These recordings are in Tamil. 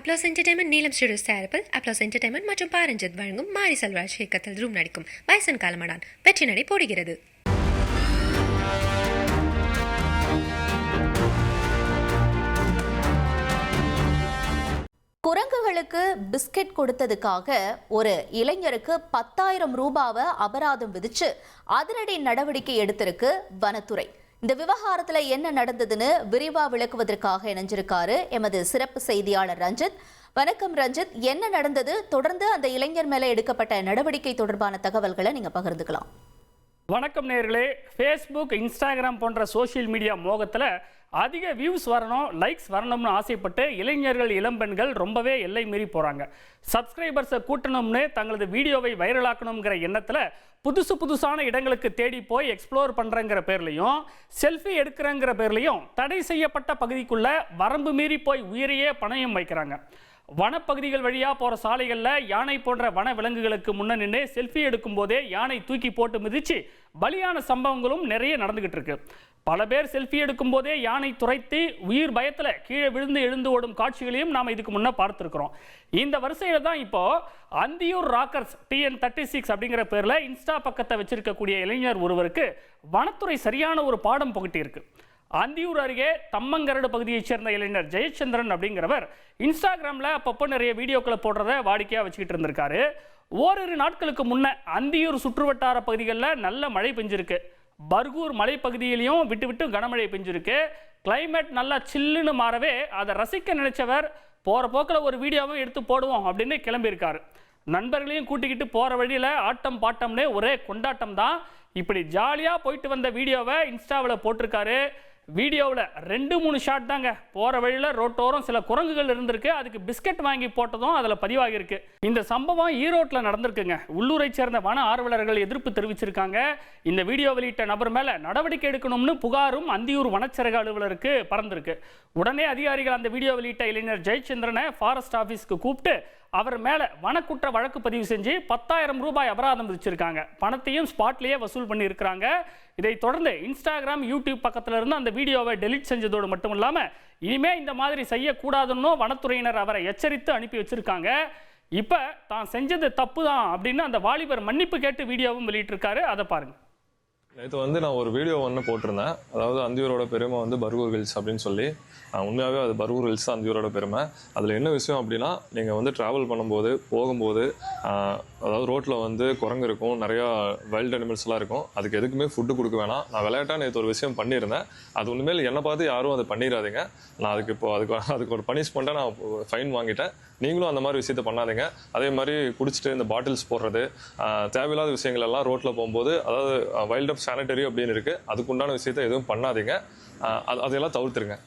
அப்ளாஸ் என்டர்டைன்மெண்ட் நீலம் ஸ்டுடியோஸ் தயாரிப்பில் அப்ளாஸ் என்டர்டைன்மெண்ட் மற்றும் பாரஞ்சித் வழங்கும் மாரி செல்வராஜ் இயக்கத்தில் ரூம் நடிக்கும் வயசன் காலமடான் வெற்றி நடை போடுகிறது. குரங்குகளுக்கு பிஸ்கெட் கொடுத்ததுக்காக ஒரு இளைஞருக்கு 10,000 ரூபாவை அபராதம் விதிச்சு அதிரடி நடவடிக்கை எடுத்திருக்கு வனத்துறை. இந்த விவகாரத்துல என்ன நடந்ததுன்னு விரிவா விளக்குவதற்காக இணைஞ்சிருக்காரு எமது சிறப்பு செய்தியாளர் ரஞ்சித். வணக்கம் ரஞ்சித், என்ன நடந்தது? தொடர்ந்து அந்த இளைஞர் மேல எடுக்கப்பட்ட நடவடிக்கை தொடர்பான தகவல்களை நீங்க பகிர்ந்துக்கலாம். வணக்கம் நேயர்களே. ஃபேஸ்புக், இன்ஸ்டாகிராம் போன்ற சோஷியல் மீடியா மோகத்தில் அதிக வியூஸ் வரணும், லைக்ஸ் வரணும்னு ஆசைப்பட்டு இளைஞர்கள், இளம்பெண்கள் ரொம்பவே எல்லை மீறி போகிறாங்க. சப்ஸ்கிரைபர்ஸை கூட்டணும்னு தங்களது வீடியோவை வைரலாக்கணுங்கிற எண்ணத்தில் புதுசான இடங்களுக்கு தேடி போய் எக்ஸ்ப்ளோர் பண்ணுறங்கிற பேர்லையும், செல்ஃபி எடுக்கிறங்கிற பேர்லையும் தடை செய்யப்பட்ட பகுதிக்குள்ளே வரம்பு மீறி போய் உயிரையே பணயம் வைக்கிறாங்க. வனப்பகுதிகள் வழியாக போகிற சாலைகளில் யானை போன்ற வன விலங்குகளுக்கு முன்ன நின்று செல்ஃபி எடுக்கும் போதே யானை தூக்கி போட்டு மிதித்து பலியான சம்பவங்களும் நிறைய நடந்துகிட்டு இருக்கு. பல பேர் செல்ஃபி எடுக்கும் போதே யானை துரைத்து உயிர் பயத்தில் கீழே விழுந்து எழுந்து ஓடும் காட்சிகளையும் நாம் இதுக்கு முன்னே பார்த்துருக்குறோம். இந்த வரிசையில் தான் இப்போ அந்தியூர் ராக்கர்ஸ் TN36 அப்படிங்கிற பேரில் இன்ஸ்டா பக்கத்தை வச்சிருக்கக்கூடிய இளைஞர் ஒருவருக்கு வனத்துறை சரியான ஒரு பாடம் புகட்டியிருக்கு. அந்தியூர் அருகே தம்மங்கரடு பகுதியைச் சேர்ந்த இளைஞர் ஜெயச்சந்திரன் அப்படிங்கிறவர் இன்ஸ்டாகிராமில் அப்பப்போ நிறைய வீடியோக்களை போடுறத வாடிக்கையாக வச்சுக்கிட்டு இருந்திருக்காரு. ஓரிரு நாட்களுக்கு முன்ன அந்தியூர் சுற்றுவட்டார பகுதிகளில் நல்ல மழை பெஞ்சிருக்கு. பர்கூர் மலைப்பகுதியிலையும் விட்டு விட்டு கனமழை பெஞ்சிருக்கு. கிளைமேட் நல்லா சில்லுன்னு மாறவே அதை ரசிக்க நினைச்சவர் போகிற போக்கில் ஒரு வீடியோவும் எடுத்து போடுவோம் அப்படின்னு கிளம்பியிருக்காரு. நண்பர்களையும் கூட்டிக்கிட்டு போகிற வழியில் ஆட்டம் பாட்டம்னு ஒரே கொண்டாட்டம் தான். இப்படி ஜாலியாக போயிட்டு வந்த வீடியோவை இன்ஸ்டாவில் போட்டிருக்காரு. வீடியோவில் 2-3 ஷாட் தாங்க. போகிற வழியில் ரோட்டோரம் சில குரங்குகள் இருந்திருக்கு. அதுக்கு பிஸ்கட் வாங்கி போட்டதும் அதில் பதிவாகியிருக்கு. இந்த சம்பவம் ஈரோட்டில் நடந்திருக்குங்க. உள்ளூரை சேர்ந்த வன ஆர்வலர்கள் எதிர்ப்பு தெரிவிச்சிருக்காங்க. இந்த வீடியோ வெளியிட்ட நபர் மேலே நடவடிக்கை எடுக்கணும்னு புகாரும் அந்தியூர் வனச்சரக அலுவலருக்கு பறந்திருக்கு. உடனே அதிகாரிகள் அந்த வீடியோ வெளியிட்ட இளைஞர் ஜெயச்சந்திரனை ஃபாரஸ்ட் ஆஃபீஸ்க்கு கூப்பிட்டு அவர் மேலே வனக்குற்ற வழக்கு பதிவு செஞ்சு 10,000 ரூபாய் அபராதம் விதிச்சிருக்காங்க. பணத்தையும் ஸ்பாட்லேயே வசூல் பண்ணி இருக்கிறாங்க. இதை தொடர்ந்து இன்ஸ்டாகிராம், யூடியூப் பக்கத்தில் இருந்து அந்த வீடியோவை டெலிட் செஞ்சதோடு மட்டும் இல்லாமல் இனிமேல் இந்த மாதிரி செய்யக்கூடாதுன்னு வனத்துறையினர் அவரை எச்சரித்து அனுப்பி வச்சிருக்காங்க. இப்போ தான் செஞ்சது தப்பு தான் அப்படின்னு அந்த வாலிபர் மன்னிப்பு கேட்டு வீடியோவும் வெளியிட்டிருக்காரு. அதை பாருங்க. நேற்று நான் ஒரு வீடியோ ஒன்று போட்டிருந்தேன். அதாவது அந்தியூரோட பெருமை பர்கூர் ஹில்ஸ் அப்படின்னு சொல்லி. உண்மையாகவே அது பர்கூர் ஹில்ஸ் தான் அந்தியூரோட பெருமை. அதில் என்ன விஷயம் அப்படின்னா, நீங்கள் ட்ராவல் பண்ணும்போது போகும்போது அதாவது ரோட்டில் குரங்கு இருக்கும், நிறையா வைல்டு அனிமல்ஸ்லாம் இருக்கும். அதுக்கு எதுக்குமே ஃபுட்டு கொடுக்க வேணாம். நான் விளையாட்டாக நேற்று ஒரு விஷயம் பண்ணியிருந்தேன். அது உண்மையில் என்னை பார்த்து யாரும் அதை பண்ணிடாதீங்க. நான் அதுக்கு ஒரு பனிஷ்மெண்ட்டாக நான் ஃபைன் வாங்கிட்டேன். நீங்களும் அந்த மாதிரி விஷயத்த பண்ணாதீங்க. அதே மாதிரி குடிச்சிட்டு இந்த பாட்டில்ஸ் போடுறது, தேவையில்லாத விஷயங்கள் எல்லாம் ரோட்டில் போகும்போது, அதாவது வைல்ட் அப் சானிட்டரி அப்படின்னு இருக்குது, அதுக்குண்டான விஷயத்த எதுவும் பண்ணாதீங்க. அதையெல்லாம் தவிர்த்துருங்க.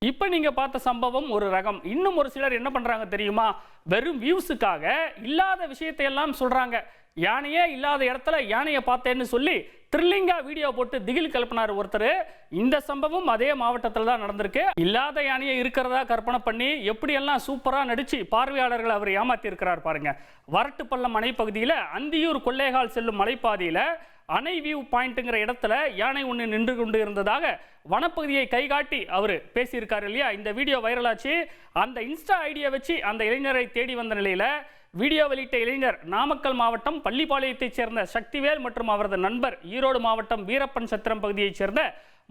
இப்போ நீங்கள் பார்த்த சம்பவம் ஒரு ரகம். இன்னும் ஒரு சிலர் என்ன பண்ணுறாங்க தெரியுமா? வெறும் வியூஸுக்காக இல்லாத விஷயத்தையெல்லாம் சொல்கிறாங்க. யானையே இல்லாத இடத்துல யானையை பார்த்தேன்னு சொல்லி த்ரில்லிங்காக வீடியோ போட்டு திகில் கிளப்பினார் ஒருத்தர். இந்த சம்பவம் அதே மாவட்டத்தில் தான் நடந்திருக்கு. இல்லாத யானையை இருக்கிறதா கற்பனை பண்ணி எப்படியெல்லாம் சூப்பராக நடித்து பார்வையாளர்கள் அவர் ஏமாற்றி இருக்கிறார் பாருங்க. வரட்டுப்பள்ளம் அணைப்பகுதியில் அந்தியூர் கொள்ளைகால் செல்லும் மலைப்பாதையில் அணை வியூ பாயிண்ட்டுங்கிற இடத்துல யானை ஒன்று நின்று கொண்டு இருந்ததாக வனப்பகுதியை கைகாட்டி அவர் பேசியிருக்காரு இல்லையா? இந்த வீடியோ வைரலாச்சு. அந்த இன்ஸ்டா ஐடியை வச்சு அந்த இளைஞரை தேடி வந்த நிலையில் வீடியோ வெளியிட்ட இளைஞர் நாமக்கல் மாவட்டம் பள்ளிப்பாளையத்தைச் சேர்ந்த சக்திவேல் மற்றும் அவரது நண்பர் ஈரோடு மாவட்டம் வீரப்பன் சத்திரம் பகுதியைச் சேர்ந்த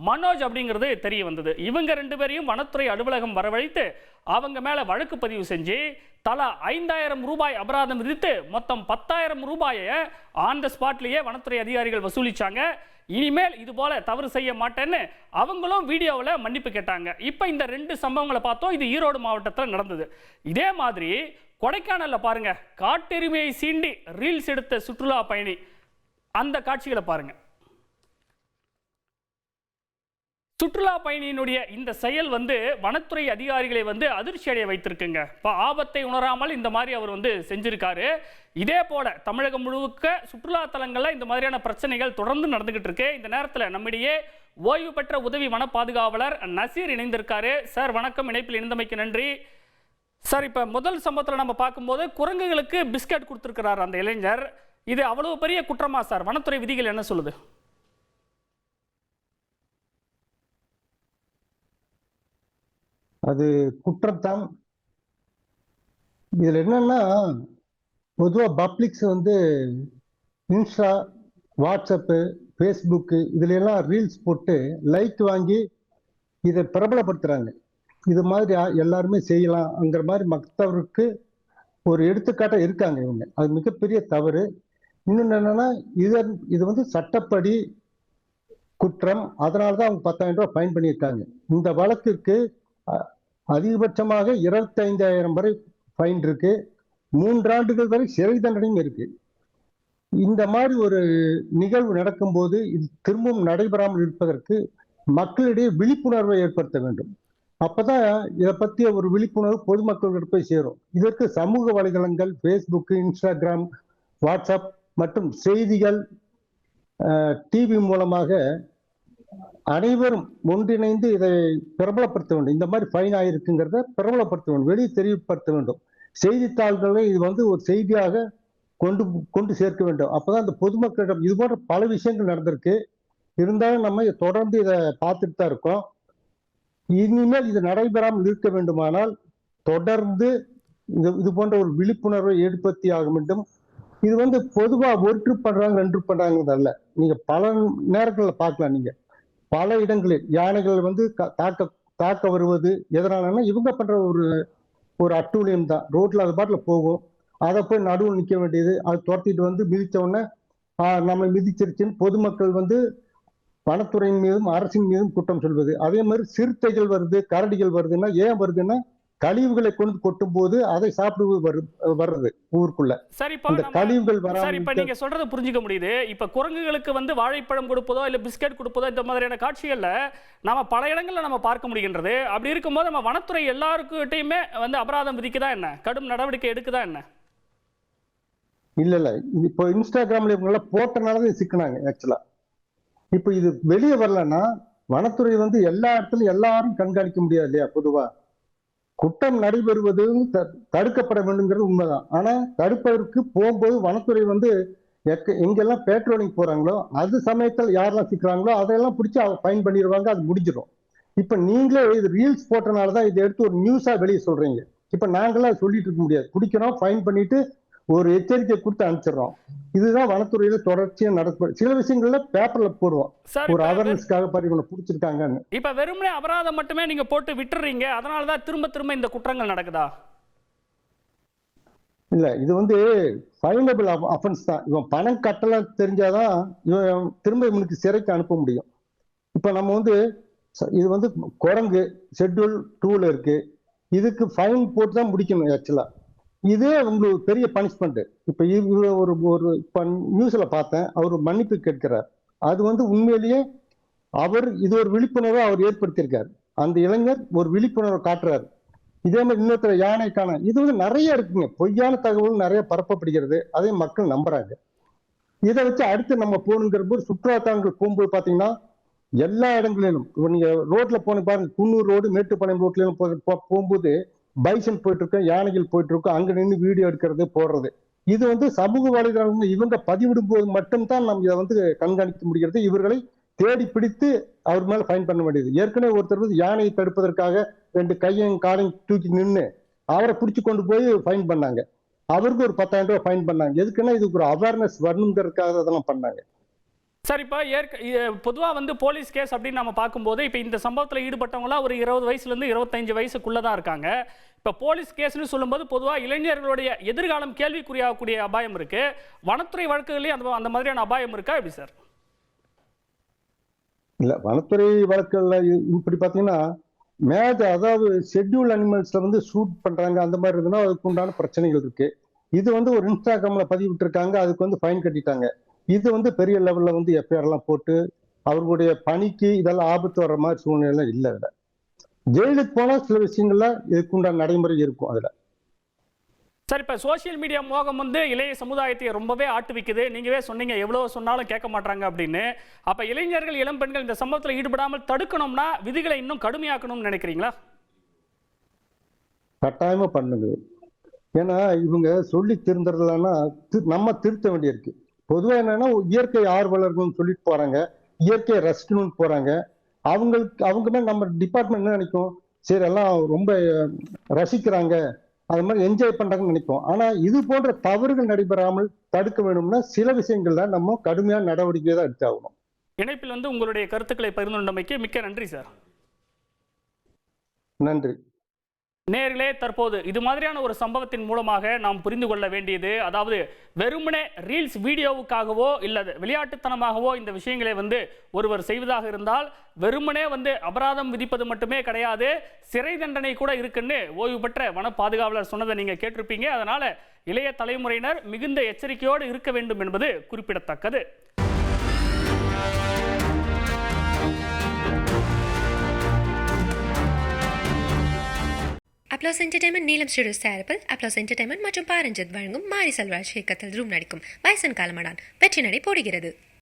மனோஜ் அப்படிங்கிறது தெரிய வந்தது. இவங்க 2 பேரையும் வனத்துறை அலுவலகம் வரவழைத்து அவங்க மேலே வழக்கு பதிவு செஞ்சு தலா 5,000 ரூபாய் அபராதம் விதித்து மொத்தம் 10,000 ரூபாயை ஆன் த ஸ்பாட்லேயே வனத்துறை அதிகாரிகள் வசூலிச்சாங்க. இனிமேல் இது போல தவறு செய்ய மாட்டேன்னு அவங்களும் வீடியோவில் மன்னிப்பு கேட்டாங்க. இப்போ இந்த 2 சம்பவங்களை பார்த்தோம். இது ஈரோடு மாவட்டத்தில் நடந்தது. இதே மாதிரி கொடைக்கானல்ல பாருங்க, காட்டெருமையை சீண்டி ரீல்ஸ் எடுத்த சுற்றுலா பயணி. அந்த காட்சிகளை பாருங்க. சுற்றுலா பயணியினுடைய இந்த செயல் வனத்துறை அதிகாரிகளை அதிர்ச்சி அடைய வைத்திருக்குங்க. இப்போ ஆபத்தை உணராமல் இந்த மாதிரி அவர் செஞ்சிருக்காரு. இதே போல தமிழகம் முழுக்க சுற்றுலா தலங்களில் இந்த மாதிரியான பிரச்சனைகள் தொடர்ந்து நடந்துகிட்டு இருக்கு. இந்த நேரத்தில் நம்மிடையே ஓய்வு பெற்ற உதவி வன பாதுகாவலர் நசீர் இணைந்திருக்காரு. சார் வணக்கம், இணைப்பில் இணைந்தமைக்கு நன்றி. சார், இப்போ முதல் சம்பவத்தில் நம்ம பார்க்கும்போது குரங்குகளுக்கு பிஸ்கட் கொடுத்துருக்கிறார் அந்த இளைஞர். இது அவ்வளவு பெரிய குற்றமா சார்? வனத்துறை விதிகள் என்ன சொல்லுது? அது குற்றத்தான். இதுல என்னன்னா, பொதுவா பப்ளிக்ஸ் வந்து இன்ஸ்டா, வாட்ஸ்அப்பு, ஃபேஸ்புக்கு இதுல எல்லாம் ரீல்ஸ் போட்டு லைக் வாங்கி இதை பிரபலப்படுத்துறாங்க. இது மாதிரி எல்லாருமே செய்யலாம்ங்கிற மாதிரி மற்றவருக்கு ஒரு எடுத்துக்காட்டா இருக்காங்க இவங்க. அது மிகப்பெரிய தவறு. இன்னொன்னு என்னன்னா, இது வந்து சட்டப்படி குற்றம். அதனாலதான் அவங்க 10,000 ரூபாய் ஃபைன் பண்ணியிருக்காங்க. இந்த வழக்குக்கு அதிகபட்சமாக 25,000 வரை ஃபைன் இருக்கு. 3 ஆண்டுகள் வரை சிறை தண்டனையும் இருக்கு. இந்த மாதிரி ஒரு நிகழ்வு நடக்கும்போது இது திரும்பவும் நடைபெறாமல் இருப்பதற்கு மக்களிடையே விழிப்புணர்வை ஏற்படுத்த வேண்டும். அப்பதான் இதை பற்றிய ஒரு விழிப்புணர்வு பொதுமக்களிடம் போய் சேரும். இதற்கு சமூக வலைதளங்கள், ஃபேஸ்புக், இன்ஸ்டாகிராம், வாட்ஸ்அப் மற்றும் செய்திகள், டிவி மூலமாக அனைவரும் ஒன்றிணைந்து இதை பிரபலப்படுத்த வேண்டும். இந்த மாதிரி ஃபைன் ஆயிருக்குங்கிறத பிரபலப்படுத்த வேண்டும், வெளியே தெரியப்படுத்த வேண்டும். செய்தித்தாள்களை இது வந்து ஒரு செய்தியாக கொண்டு கொண்டு சேர்க்க வேண்டும். அப்பதான் இந்த பொதுமக்களிடம் இது போன்ற பல விஷயங்கள் நடந்திருக்கு. இருந்தாலும் நம்ம தொடர்ந்து இதை பார்த்துட்டு தான் இருக்கோம். இனிமேல் இது நடைபெறாமல் இருக்க வேண்டுமானால் தொடர்ந்து இது போன்ற ஒரு விழிப்புணர்வை ஏற்படுத்தி ஆக வேண்டும். இது வந்து பொதுவா ஒன்று பண்றாங்க 2 பண்றாங்கிறது அல்ல. நீங்க பல நேரங்களில் பார்க்கலாம். நீங்க பல இடங்களில் யானைகள் வந்து தாக்க வருவது எதனாலன்னா இவங்க பண்ற ஒரு அட்டூழியம் தான். ரோட்ல அது பாட்டுல போகும், அதை போய் நடுவில் நிக்க வேண்டியது, அது துரத்திட்டு வந்து மிதிச்ச உடனே நம்ம மிதிச்சிருச்சுன்னு பொதுமக்கள் வந்து வனத்துறையின் மீதும் அரசின் மீதும் குற்றம் சொல்வது. அதே மாதிரி சிறுத்தைகள் வருது, கரடிகள் வருதுன்னா ஏன் வருதுன்னா கழிவுகளை கொண்டு கொட்டும் போது அதை சாப்பிடுவது வருது ஊருக்குள்ள. இந்த கழிவுகள் சார், இப்ப நீங்க சொல்றது புரிஞ்சுக்க முடியுது. இப்ப குரங்குகளுக்கு வந்து வாழைப்பழம் கொடுப்பதோ இல்ல பிஸ்கட் கொடுப்பதோ இந்த மாதிரியான காட்சிகள்ல நம்ம பல இடங்கள்ல நம்ம பார்க்க முடிகின்றது. அப்படி இருக்கும்போது நம்ம வனத்துறை எல்லாருக்கிட்டையுமே வந்து அபராதம் விதிக்குதா என்ன, கடும் நடவடிக்கை எடுக்குதா என்ன? இல்ல இப்போ இன்ஸ்டாகிராம்ல இவங்க எல்லாம் போட்டனாலதான் சிக்கினாங்க ஆக்சுவலா. இப்ப இது வெளியே வரலன்னா வனத்துறை வந்து எல்லா இடத்துலயும் எல்லாரும் கண்காணிக்க முடியாது இல்லையா? பொதுவா குற்றம் நடைபெறுவது தடுக்கப்பட வேண்டும்ங்கிறது உண்மைதான். ஆனா தடுப்பதற்கு போகும்போது வனத்துறை வந்து எங்கெல்லாம் பேட்ரோலிங் போறாங்களோ அது சமயத்தில் யாரெல்லாம் சிக்கிறாங்களோ அதையெல்லாம் பிடிச்சி ஃபைன் பண்ணிடுவாங்க, அது முடிஞ்சிடும். இப்ப நீங்களே இது ரீல்ஸ் போட்டனாலதான் இதை எடுத்து ஒரு நியூஸா வெளியே சொல்றீங்க. இப்ப நாங்களாம் சொல்லிட்டு இருக்க முடியாது. பிடிக்கிறோம், ஃபைன் பண்ணிட்டு ஒரு எச்சரிக்கை கொடுத்து அனுப்பிச்சிடறோம். இதுதான் வனத்துறையில தொடர்ச்சியா நடக்கும். சில விஷயங்கள்ல பேப்பர்ல போடுவோம், ஒரு அவேர்னஸ்க்காக பாருங்க பிடிச்சிருக்காங்கன்னு. இப்ப வெறுமனே அபராதம் மட்டுமே நீங்க போட்டு விட்டுறீங்க, அதனாலதான் திரும்ப திரும்ப இந்த குற்றங்கள் நடக்குதா? இல்ல, இது வந்து ஃபைனபிள் அஃபென்ஸ் தான். இவன் பணம் கட்டல தெரிஞ்சாதான் இவன் திரும்ப இவனுக்கு சிறைக்கு அனுப்ப முடியும். இப்ப நம்ம வந்து இது வந்து குரங்கு ஷெட்யூல் 2ல இருக்கு, இதுக்கு ஃபைன் போட்டு தான் முடிக்கணும் ஆக்சுவலா. இதே உங்களுக்கு பெரிய பனிஷ்மெண்ட். இப்ப ஒரு நியூஸ்ல பார்த்தேன், அவர் மன்னிப்பு கேட்கிறார். அது வந்து உண்மையிலேயே இது ஒரு விழிப்புணர்வை அவர் ஏற்படுத்தியிருக்காரு. அந்த இளைஞர் ஒரு விழிப்புணர்வை காட்டுறாரு. இதே மாதிரி இன்னொருத்தர யானைக்கான இது வந்து நிறைய இருக்குங்க. பொய்யான தகவல் நிறைய பரப்பப்படுகிறது, அதை மக்கள் நம்புறாங்க. இதை வச்சு அடுத்து நம்ம போகணுங்கிற போது சுற்றுலாத்தலங்கள் போகும்போது பாத்தீங்கன்னா எல்லா இடங்களிலும் நீங்க ரோட்ல போன பாருங்க, குன்னூர் ரோடு, மேட்டுப்பாளையம் ரோட்ல போகும்போது பைசன் போயிட்டு இருக்கோம், யானைகள் போயிட்டு இருக்கோம், அங்க நின்று வீடியோ எடுக்கிறது போடுறது. இது வந்து சமூக வலைதளம் இவங்க பதிவிடும் போது மட்டும்தான் நம்ம இதை வந்து கண்காணிக்க முடிகிறது. இவர்களை தேடி பிடித்து அவர் மேல ஃபைன் பண்ண வேண்டியது. ஏற்கனவே ஒருத்தர் வந்து யானையை தடுப்பதற்காக 2 கையும் காலையும் தூக்கி நின்று அவரை பிடிச்சு கொண்டு போய் ஃபைன் பண்ணாங்க. அவருக்கு ஒரு 10,000 ரூபாய் ஃபைன் பண்ணாங்க. எதுக்குன்னா இதுக்கு ஒரு அவேர்னஸ் வரணுங்கிறதுக்காக அதெல்லாம் பண்ணாங்க. சார், இப்போ பொதுவாக வந்து போலீஸ் கேஸ் அப்படின்னு நம்ம பார்க்கும்போது இப்போ இந்த சம்பவத்தில் ஈடுபட்டவங்களாம் ஒரு 20 வயசுலேருந்து 25 வயசுக்குள்ளே தான் இருக்காங்க. இப்போ போலீஸ் கேஸ்ன்னு சொல்லும்போது பொதுவாக இளைஞர்களுடைய எதிர்காலம் கேள்விக்குறியாகக்கூடிய அபாயம் இருக்கு. வனத்துறை வழக்குகளையும் அந்த மாதிரியான அபாயம் இருக்கா எப்படி சார்? இல்ல, வனத்துறை வழக்குகள்ல இப்படி பார்த்தீங்கன்னா அதாவது ஷெட்யூல் அனிமல்ஸ்ல வந்து ஷூட் பண்றாங்க, அந்த மாதிரி இருக்குன்னா அதுக்கு உண்டான பிரச்சனைகள் இருக்கு. இது வந்து ஒரு இன்ஸ்டாகிராம்ல பதிவிட்டு இருக்காங்க, அதுக்கு வந்து ஃபைன் கட்டிட்டாங்க. இது வந்து பெரிய லெவல்ல வந்து எஃப்ஐஆர் எல்லாம் போட்டு அவர்களுடைய பணிக்கு இதெல்லாம் ஆபத்து வர்ற மாதிரி சூழ்நிலை இல்லை. அதுல ஜெயிலுக்கு போனா சில விஷயங்கள்ல இதுக்குண்டான நடைமுறை இருக்கும். அதுல சார், இப்போ சோசியல் மீடியா மோகம் வந்து இளைய சமுதாயத்தை ரொம்பவே ஆட்டுவிக்குது. நீங்கவே சொன்னீங்க எவ்வளவு சொன்னாலும் கேட்க மாட்டாங்க அப்படின்னு. அப்ப இளைஞர்கள், இளம் பெண்கள் இந்த சம்பவத்தில் ஈடுபடாமல் தடுக்கணும்னா விதிகளை இன்னும் கடுமையாக்கணும்னு நினைக்கிறீங்களா? கட்டாயமா பண்ணுங்க. ஏன்னா இவங்க சொல்லி திருந்துறதுலன்னா நம்ம திருத்த வேண்டியிருக்கு. பொதுவா என்னன்னா இயற்கை ஆர்வலர்கள் சொல்லிட்டு போறாங்க, இயற்கையை ரசிக்கணும்னு போறாங்க. அவங்க மேல நம்ம டிபார்ட்மெண்ட் என்ன நினைக்கும், சரி எல்லாம் ரொம்ப ரசிக்கிறாங்க அது மாதிரி என்ஜாய் பண்றாங்கன்னு நினைப்போம். ஆனா இது போன்ற தவறுகள் நடைபெறாமல் தடுக்க வேணும்னா சில விஷயங்கள்ல நம்ம கடுமையான நடவடிக்கை தான் எடுத்தாகணும். இணைப்பில் வந்து உங்களுடைய கருத்துக்களை பகிர்ந்து கொண்டமைக்கு மிக்க நன்றி சார். நன்றி. நேர்களே, தற்போது இது மாதிரியான ஒரு சம்பவத்தின் மூலமாக நாம் புரிந்து கொள்ள வேண்டியது, அதாவது வெறுமனே ரீல்ஸ் வீடியோவுக்காகவோ இல்ல விளையாட்டுத்தனமாகவோ இந்த விஷயங்களை வந்து ஒருவர் செய்வதாக இருந்தால் வெறுமனே வந்து அபராதம் விதிப்பது மட்டுமே கிடையாது, சிறை தண்டனை கூட இருக்குன்னு ஓய்வு பெற்ற வன பாதுகாவலர் சொன்னதை நீங்க கேட்டிருப்பீங்க. அதனால இளைய தலைமுறையினர் மிகுந்த எச்சரிக்கையோடு இருக்க வேண்டும் என்பது குறிப்பிடத்தக்கது. அப்ளாஸ் என்டர்டைன்மெண்ட் நீலம் ஸ்டுடியோஸ் தயாரிப்பில் அப்ளாஸ் என்டர்டைன்மெண்ட் மற்றும் பாரஞ்சித் வழங்கும் மாரி செல்வராஜ் இயக்கத்தில் ரூம் நடிக்கும் பைசன் காலமடான் வெற்றி நடை போடுகிறது.